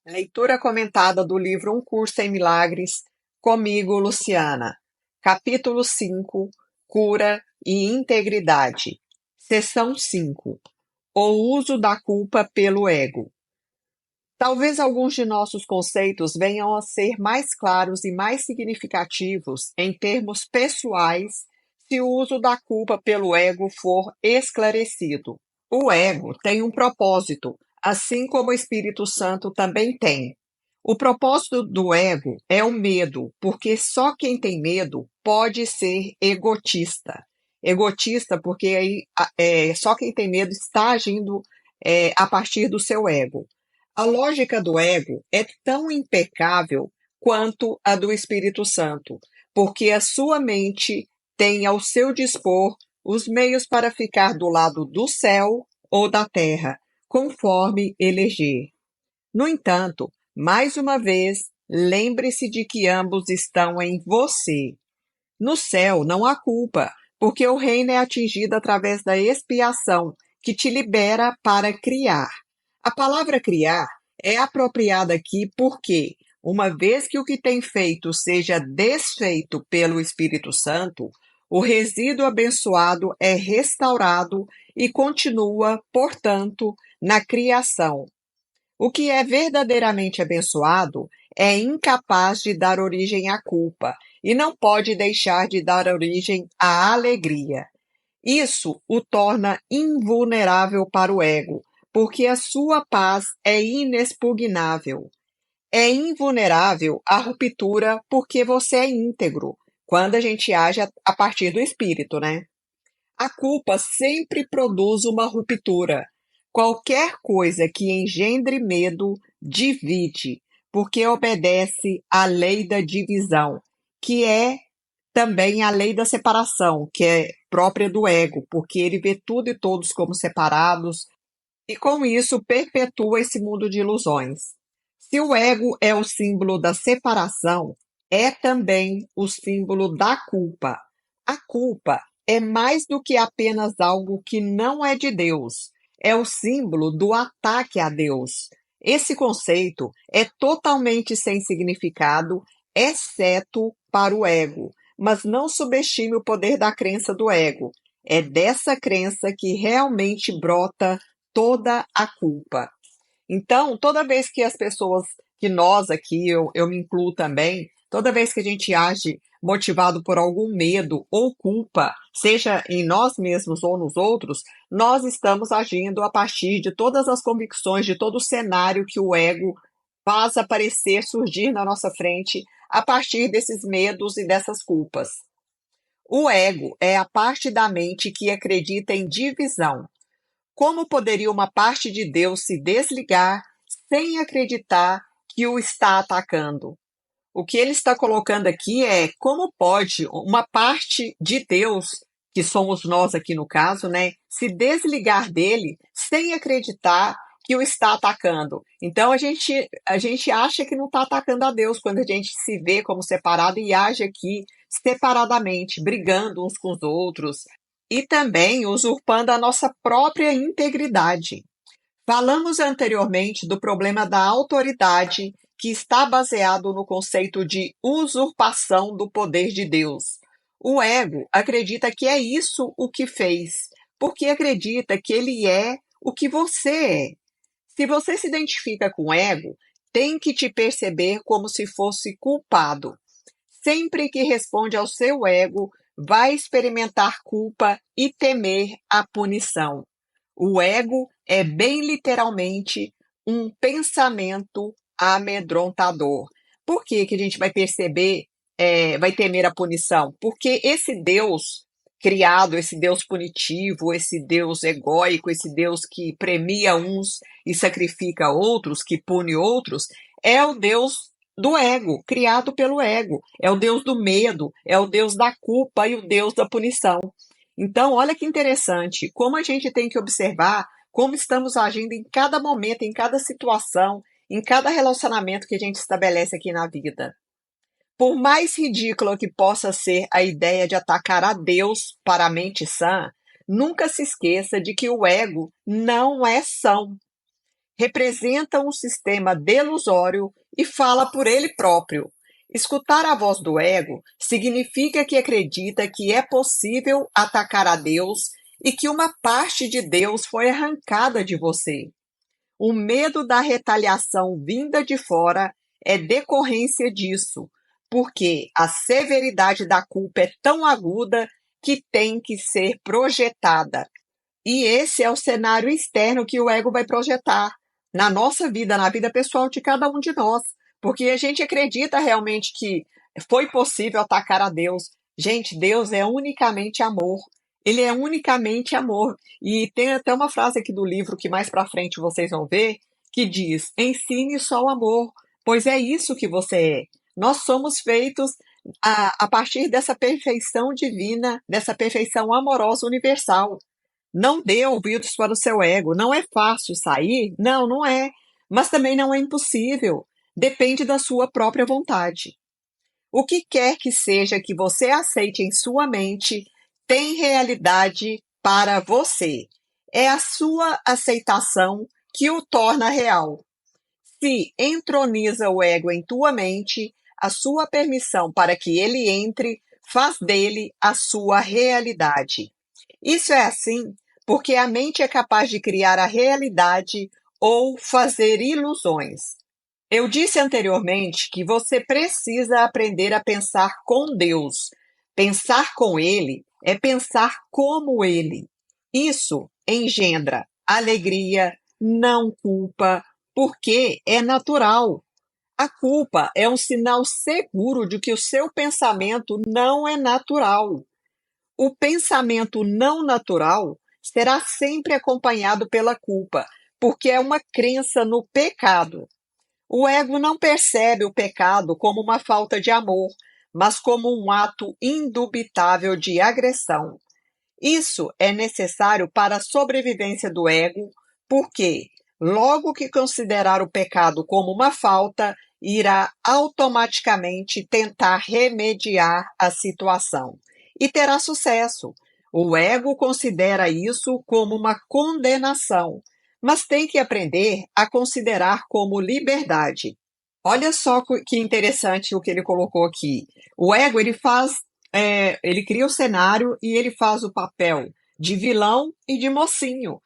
Leitura comentada do livro Um Curso em Milagres, comigo, Luciana. Capítulo 5, Cura e Integridade. Seção 5. O uso da culpa pelo ego. Talvez alguns de nossos conceitos venham a ser mais claros e mais significativos em termos pessoais se o uso da culpa pelo ego for esclarecido. O ego tem um propósito, assim como o Espírito Santo também tem. O propósito do ego é o medo, porque só quem tem medo pode ser egotista. Egotista porque aí só quem tem medo está agindo a partir do seu ego. A lógica do ego é tão impecável quanto a do Espírito Santo, porque a sua mente tem ao seu dispor os meios para ficar do lado do céu ou da terra, conforme eleger. No entanto, mais uma vez, lembre-se de que ambos estão em você. No céu não há culpa, porque o reino é atingido através da expiação, que te libera para criar. A palavra criar é apropriada aqui porque, uma vez que o que tem feito seja desfeito pelo Espírito Santo, o resíduo abençoado é restaurado e continua, portanto, na criação. O que é verdadeiramente abençoado é incapaz de dar origem à culpa e não pode deixar de dar origem à alegria. Isso o torna invulnerável para o ego, porque a sua paz é inexpugnável. É invulnerável à ruptura porque você é íntegro, quando a gente age a partir do espírito, né? A culpa sempre produz uma ruptura. Qualquer coisa que engendre medo divide, porque obedece à lei da divisão, que é também a lei da separação, que é própria do ego, porque ele vê tudo e todos como separados, e com isso perpetua esse mundo de ilusões. Se o ego é o símbolo da separação, é também o símbolo da culpa. A culpa é mais do que apenas algo que não é de Deus, é o símbolo do ataque a Deus. Esse conceito é totalmente sem significado, exceto para o ego, mas não subestime o poder da crença do ego. É dessa crença que realmente brota toda a culpa. Então, toda vez que as pessoas, que nós aqui, eu me incluo também, toda vez que a gente age motivado por algum medo ou culpa, seja em nós mesmos ou nos outros, nós estamos agindo a partir de todas as convicções, de todo o cenário que o ego faz aparecer, surgir na nossa frente, a partir desses medos e dessas culpas. O ego é a parte da mente que acredita em divisão. Como poderia uma parte de Deus se desligar sem acreditar que o está atacando? O que ele está colocando aqui é como pode uma parte de Deus, que somos nós aqui no caso, né, se desligar dele sem acreditar que o está atacando. Então a gente acha que não está atacando a Deus quando a gente se vê como separado e age aqui separadamente, brigando uns com os outros e também usurpando a nossa própria integridade. Falamos anteriormente do problema da autoridade, que está baseado no conceito de usurpação do poder de Deus. O ego acredita que é isso o que fez, porque acredita que ele é o que você é. Se você se identifica com o ego, tem que te perceber como se fosse culpado. Sempre que responde ao seu ego, vai experimentar culpa e temer a punição. O ego é bem literalmente um pensamento amedrontador. Por que que a gente vai perceber, vai temer a punição? Porque esse Deus criado, esse Deus punitivo, esse Deus egóico, esse Deus que premia uns e sacrifica outros, que pune outros, é o Deus do ego, criado pelo ego. É o Deus do medo, é o Deus da culpa e o Deus da punição. Então, olha que interessante, como a gente tem que observar como estamos agindo em cada momento, em cada situação, em cada relacionamento que a gente estabelece aqui na vida. Por mais ridícula que possa ser a ideia de atacar a Deus para a mente sã, nunca se esqueça de que o ego não é são. representa um sistema delusório e fala por ele próprio. Escutar a voz do ego significa que acredita que é possível atacar a Deus e que uma parte de Deus foi arrancada de você. O medo da retaliação vinda de fora é decorrência disso, porque a severidade da culpa é tão aguda que tem que ser projetada. E esse é o cenário externo que o ego vai projetar na nossa vida, na vida pessoal de cada um de nós, porque a gente acredita realmente que foi possível atacar a Deus. Gente, Deus é unicamente amor. Ele é unicamente amor. E tem até uma frase aqui do livro que mais para frente vocês vão ver, que diz: ensine só o amor, pois é isso que você é. Nós somos feitos a partir dessa perfeição divina, dessa perfeição amorosa universal. Não dê ouvidos para o seu ego. Não é fácil sair? Não, não é. Mas também não é impossível. Depende da sua própria vontade. O que quer que seja que você aceite em sua mente tem realidade para você. É a sua aceitação que o torna real. Se entroniza o ego em tua mente, a sua permissão para que ele entre faz dele a sua realidade. Isso é assim porque a mente é capaz de criar a realidade ou fazer ilusões. Eu disse anteriormente que você precisa aprender a pensar com Deus. Pensar com Ele é pensar como Ele. Isso engendra alegria, não culpa, porque é natural. A culpa é um sinal seguro de que o seu pensamento não é natural. O pensamento não natural será sempre acompanhado pela culpa, porque é uma crença no pecado. O ego não percebe o pecado como uma falta de amor, mas como um ato indubitável de agressão. Isso é necessário para a sobrevivência do ego, porque, logo que considerar o pecado como uma falta, irá automaticamente tentar remediar a situação. E terá sucesso. O ego considera isso como uma condenação, mas tem que aprender a considerar como liberdade. Olha só que interessante o que ele colocou aqui. O ego, ele cria o cenário e ele faz o papel de vilão e de mocinho.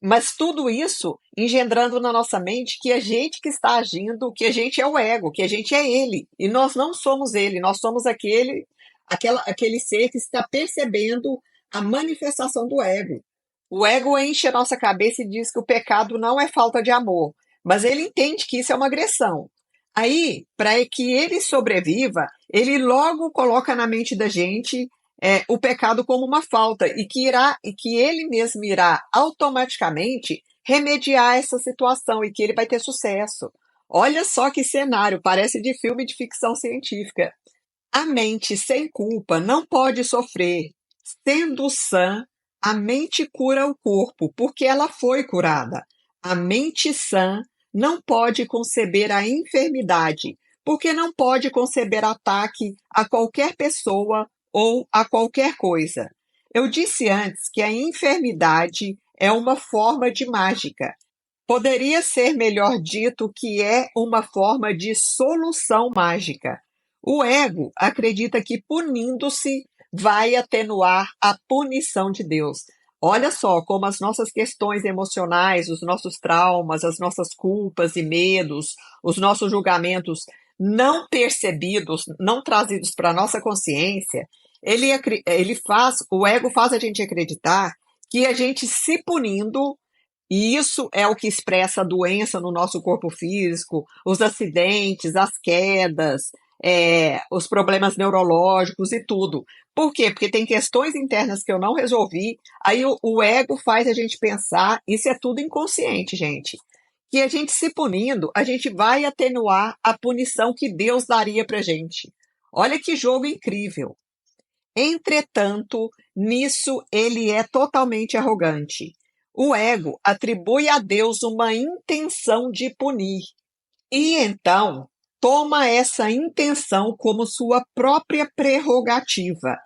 Mas tudo isso engendrando na nossa mente que a gente que está agindo, que a gente é o ego, que a gente é ele. E nós não somos ele, nós somos aquele ser que está percebendo a manifestação do ego. O ego enche a nossa cabeça e diz que o pecado não é falta de amor, mas ele entende que isso é uma agressão. Aí, para que ele sobreviva, ele logo coloca na mente da gente o pecado como uma falta e que ele mesmo irá automaticamente remediar essa situação e que ele vai ter sucesso. Olha só que cenário, parece de filme de ficção científica. A mente sem culpa não pode sofrer. Sendo sã, a mente cura o corpo, porque ela foi curada. A mente sã não pode conceber a enfermidade, porque não pode conceber ataque a qualquer pessoa ou a qualquer coisa. Eu disse antes que a enfermidade é uma forma de mágica. Poderia ser melhor dito que é uma forma de solução mágica. O ego acredita que punindo-se vai atenuar a punição de Deus. Olha só como as nossas questões emocionais, os nossos traumas, as nossas culpas e medos, os nossos julgamentos não percebidos, não trazidos para a nossa consciência, o ego faz a gente acreditar que a gente se punindo, e isso é o que expressa a doença no nosso corpo físico, os acidentes, as quedas, os problemas neurológicos e tudo. Por quê? Porque tem questões internas que eu não resolvi, aí o ego faz a gente pensar, isso é tudo inconsciente, gente, que a gente se punindo, a gente vai atenuar a punição que Deus daria pra gente. Olha que jogo incrível. Entretanto, nisso ele é totalmente arrogante. O ego atribui a Deus uma intenção de punir. E então, toma essa intenção como sua própria prerrogativa.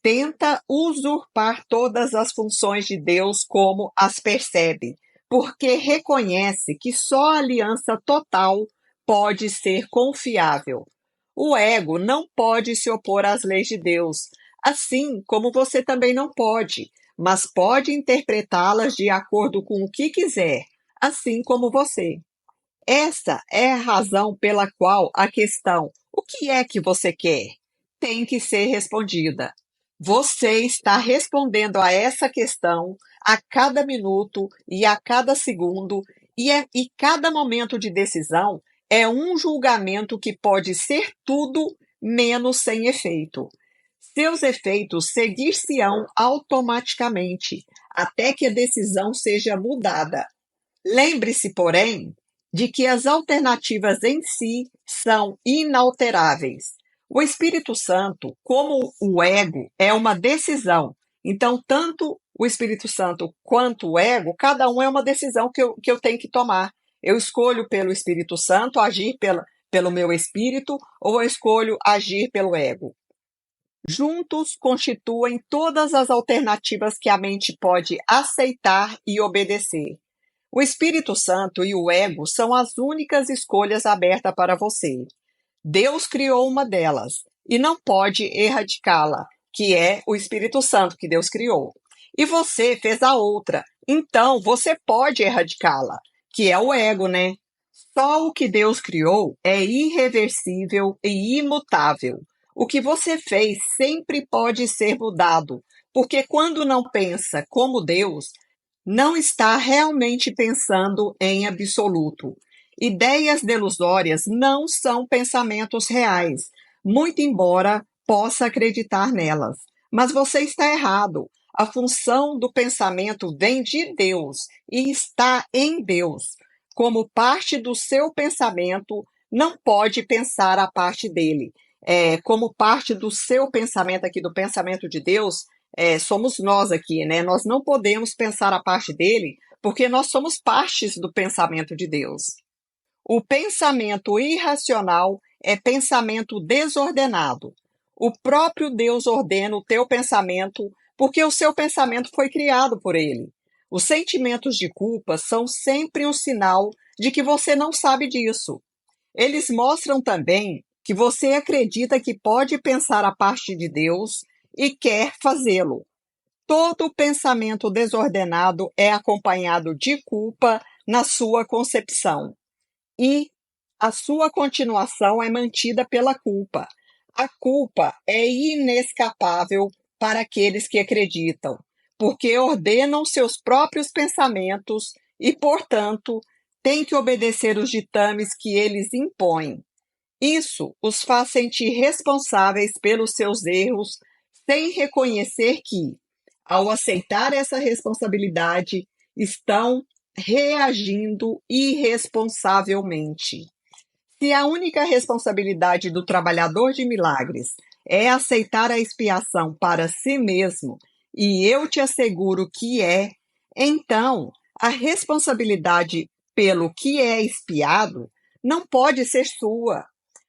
Tenta usurpar todas as funções de Deus como as percebe. porque reconhece que só a aliança total pode ser confiável. O ego não pode se opor às leis de Deus, assim como você também não pode, mas pode interpretá-las de acordo com o que quiser, assim como você. Essa é a razão pela qual a questão "o que é que você quer?" tem que ser respondida. Você está respondendo a essa questão a cada minuto e a cada segundo, e cada momento de decisão é um julgamento que pode ser tudo menos sem efeito. Seus efeitos seguir-se-ão automaticamente, até que a decisão seja mudada. Lembre-se, porém, de que as alternativas em si são inalteráveis. O Espírito Santo, como o ego, é uma decisão. Então, tanto o Espírito Santo quanto o ego, cada um é uma decisão que eu tenho que tomar. Eu escolho pelo Espírito Santo agir pelo meu espírito, ou eu escolho agir pelo ego. Juntos constituem todas as alternativas que a mente pode aceitar e obedecer. O Espírito Santo e o ego são as únicas escolhas abertas para você. Deus criou uma delas e não pode erradicá-la, que é o Espírito Santo que Deus criou. E você fez a outra, então você pode erradicá-la, que é o ego, né? Só o que Deus criou é irreversível e imutável. O que você fez sempre pode ser mudado, porque quando não pensa como Deus, não está realmente pensando em absoluto. Ideias delusórias não são pensamentos reais, muito embora possa acreditar nelas. Mas você está errado. A função do pensamento vem de Deus e está em Deus. Como parte do seu pensamento, não pode pensar a parte dele. Como parte do seu pensamento aqui, do pensamento de Deus, somos nós aqui, né? Nós não podemos pensar a parte dele, porque nós somos partes do pensamento de Deus. O pensamento irracional é pensamento desordenado. O próprio Deus ordena o teu pensamento, porque o seu pensamento foi criado por ele. Os sentimentos de culpa são sempre um sinal de que você não sabe disso. Eles mostram também que você acredita que pode pensar a parte de Deus e quer fazê-lo. Todo pensamento desordenado é acompanhado de culpa na sua concepção, e a sua continuação é mantida pela culpa. A culpa é inescapável para aqueles que acreditam, porque ordenam seus próprios pensamentos e, portanto, têm que obedecer os ditames que eles impõem. Isso os faz sentir responsáveis pelos seus erros, sem reconhecer que, ao aceitar essa responsabilidade, estão reagindo irresponsavelmente. Se a única responsabilidade do trabalhador de milagres é aceitar a expiação para si mesmo, e eu te asseguro que é, então a responsabilidade pelo que é expiado não pode ser sua.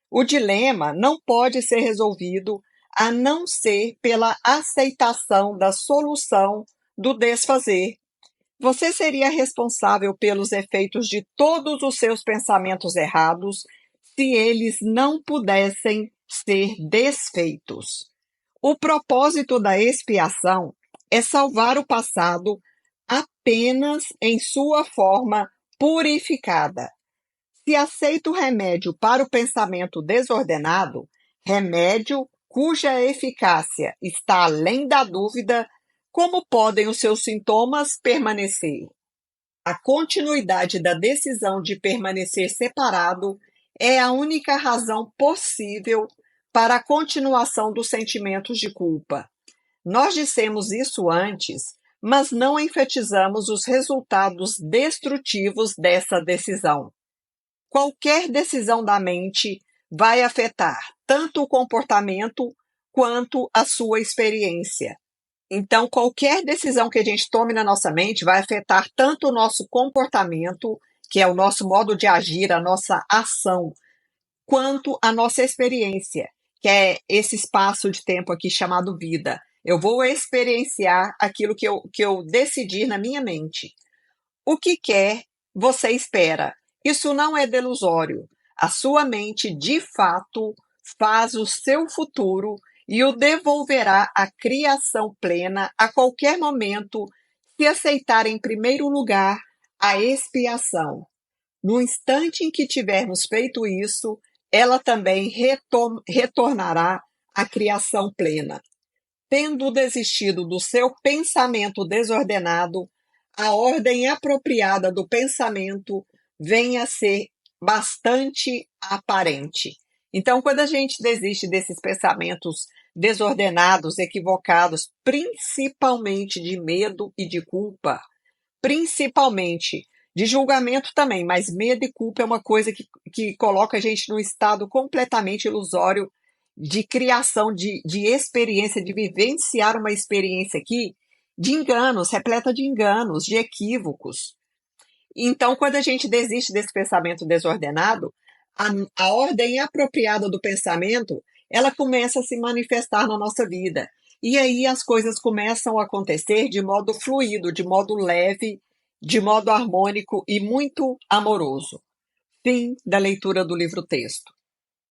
O dilema não pode ser resolvido a não ser pela aceitação da solução do desfazer. Você seria responsável pelos efeitos de todos os seus pensamentos errados se eles não pudessem ser desfeitos. O propósito da expiação é salvar o passado apenas em sua forma purificada. Se aceita o remédio para o pensamento desordenado, remédio cuja eficácia está além da dúvida, como podem os seus sintomas permanecer? A continuidade da decisão de permanecer separado é a única razão possível para a continuação dos sentimentos de culpa. Nós dissemos isso antes, mas não enfatizamos os resultados destrutivos dessa decisão. Qualquer decisão da mente vai afetar tanto o comportamento quanto a sua experiência. Então, qualquer decisão que a gente tome na nossa mente vai afetar tanto o nosso comportamento, que é o nosso modo de agir, a nossa ação, quanto a nossa experiência, que é esse espaço de tempo aqui chamado vida. Eu vou experienciar aquilo que eu decidir na minha mente. O que quer, você espera. Isso não é delusório. A sua mente, de fato, faz o seu futuro e o devolverá à criação plena a qualquer momento, se aceitar em primeiro lugar a expiação. No instante em que tivermos feito isso, ela também retornará à criação plena. Tendo desistido do seu pensamento desordenado, a ordem apropriada do pensamento vem a ser bastante aparente. Então, quando a gente desiste desses pensamentos desordenados, equivocados, principalmente de medo e de culpa, principalmente de julgamento também, mas medo e culpa é uma coisa que coloca a gente num estado completamente ilusório de criação de experiência, de vivenciar uma experiência aqui de enganos, repleta de enganos, de equívocos. Então, quando a gente desiste desse pensamento desordenado, a ordem apropriada do pensamento, ela começa a se manifestar na nossa vida. E aí as coisas começam a acontecer de modo fluido, de modo leve, de modo harmônico e muito amoroso. Fim da leitura do livro-texto.